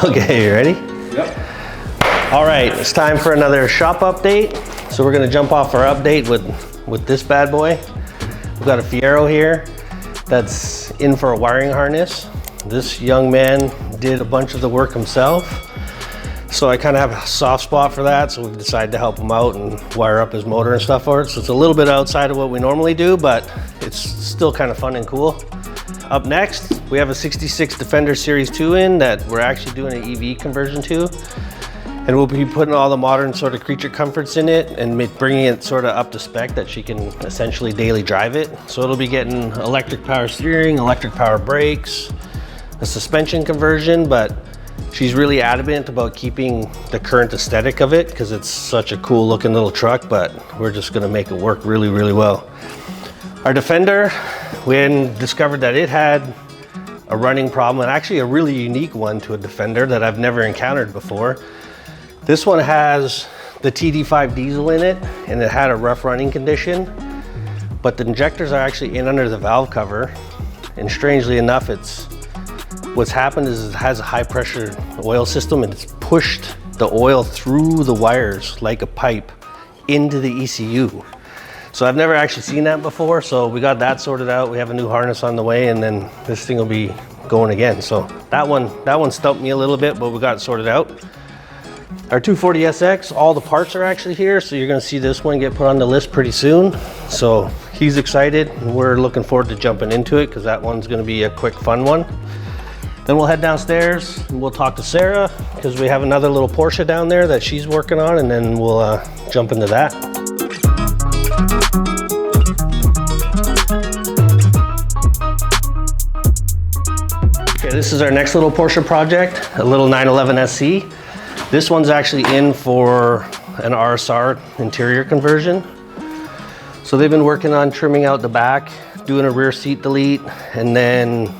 Okay, you ready? Yep. All right, it's time for another shop update. So we're gonna jump off our update with this bad boy. We've got a Fiero here that's in for a wiring harness. This young man did a bunch of the work himself. So I kind of have a soft spot for that, so we've decided to help him out and wire up his motor and stuff for it. So it's a little bit outside of what we normally do, but it's still kind of fun and cool. Up next, we have a 66 Defender Series 2 in that we're actually doing an EV conversion to. And we'll be putting all the modern sort of creature comforts in it and bringing it sort of up to spec that she can essentially daily drive it. So it'll be getting electric power steering, electric power brakes, a suspension conversion, but she's really adamant about keeping the current aesthetic of it because it's such a cool looking little truck, but we're just gonna make it work really, really well. Our Defender, we discovered that it had a running problem, and actually a really unique one to a Defender that I've never encountered before. This one has the TD5 diesel in it, and it had a rough running condition, but the injectors are actually in under the valve cover, and strangely enough, what's happened is it has a high pressure oil system and it's pushed the oil through the wires like a pipe into the ECU. So I've never actually seen that before, so we got that sorted out. We have a new harness on the way, and then this thing will be going again. So that one stumped me a little bit, but we got it sorted out. Our 240SX, all the parts are actually here, so you're gonna see this one get put on the list pretty soon. So he's excited, and we're looking forward to jumping into it because that one's gonna be a quick, fun one. Then we'll head downstairs and we'll talk to Sarah because we have another little Porsche down there that she's working on, and then we'll jump into that. Okay, this is our next little Porsche project, a little 911 SC. This one's actually in for an RSR interior conversion. So they've been working on trimming out the back, doing a rear seat delete, and then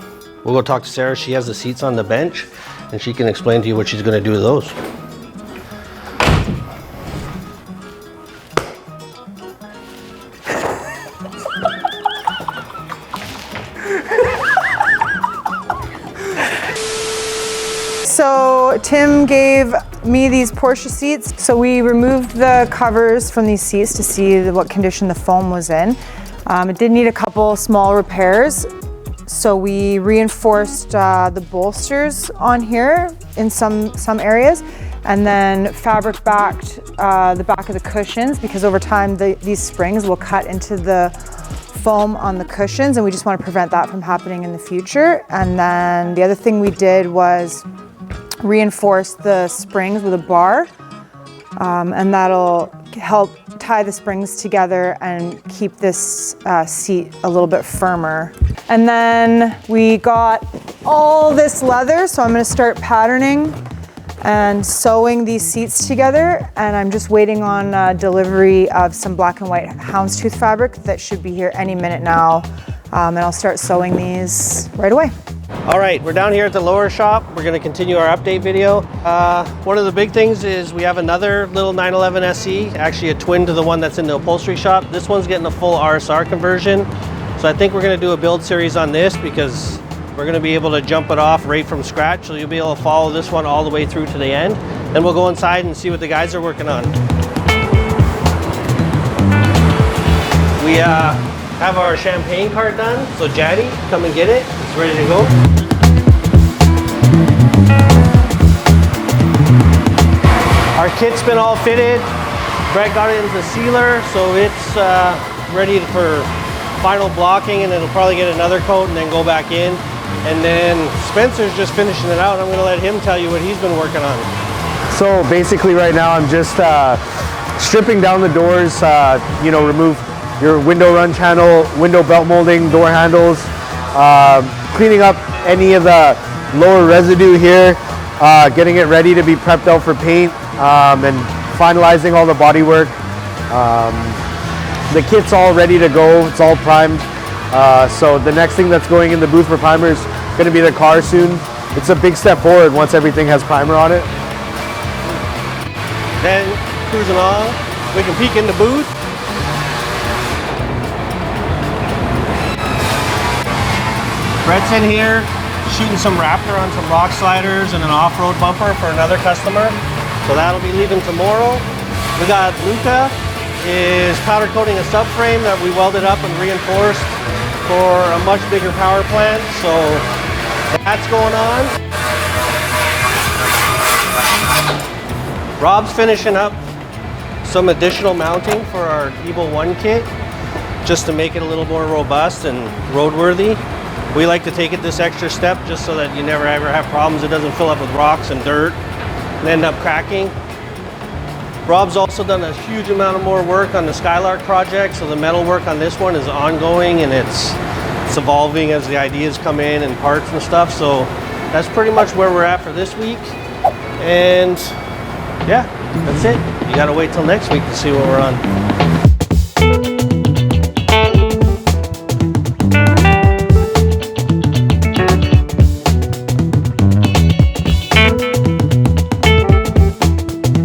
we'll go talk to Sarah. She has the seats on the bench, and she can explain to you what she's gonna do with those. So Tim gave me these Porsche seats. So we removed the covers from these seats to see what condition the foam was in. It did need a couple small repairs. So we reinforced the bolsters on here in some areas, and then fabric backed the back of the cushions, because over time these springs will cut into the foam on the cushions, and we just want to prevent that from happening in the future. And then the other thing we did was reinforce the springs with a bar, and that'll help tie the springs together and keep this seat a little bit firmer. And then we got all this leather, so I'm going to start patterning and sewing these seats together, and I'm just waiting on delivery of some black and white houndstooth fabric that should be here any minute now, and I'll start sewing these right away. All right, we're down here at the lower shop. We're gonna continue our update video. One of the big things is we have another little 911 SE, actually a twin to the one that's in the upholstery shop. This one's getting a full RSR conversion. So I think we're gonna do a build series on this because we're gonna be able to jump it off right from scratch. So you'll be able to follow this one all the way through to the end. Then we'll go inside and see what the guys are working on. We have our champagne cart done. So Jaddy, come and get it. It's ready to go. Our kit's been all fitted. Brett got it into the sealer, so it's ready for final blocking, and it'll probably get another coat and then go back in. And then Spencer's just finishing it out. I'm gonna let him tell you what he's been working on. So basically right now I'm just stripping down the doors, remove your window run channel, window belt molding, door handles, cleaning up any of the lower residue here, getting it ready to be prepped out for paint, and finalizing all the body work. The kit's all ready to go, it's all primed. So the next thing that's going in the booth for primer is going to be the car soon. It's a big step forward once everything has primer on it. Then cruising along, we can peek in the booth. Brett's in here shooting some Raptor on some rock sliders and an off-road bumper for another customer. So that'll be leaving tomorrow. We got Luca is powder coating a subframe that we welded up and reinforced for a much bigger power plant. So that's going on. Rob's finishing up some additional mounting for our Evo 1 kit just to make it a little more robust and roadworthy. We like to take it this extra step just so that you never ever have problems. It doesn't fill up with rocks and dirt and end up cracking. Rob's also done a huge amount of more work on the Skylark project, so the metal work on this one is ongoing and it's evolving as the ideas come in and parts and stuff. So that's pretty much where we're at for this week. And yeah, that's it. You gotta wait till next week to see what we're on.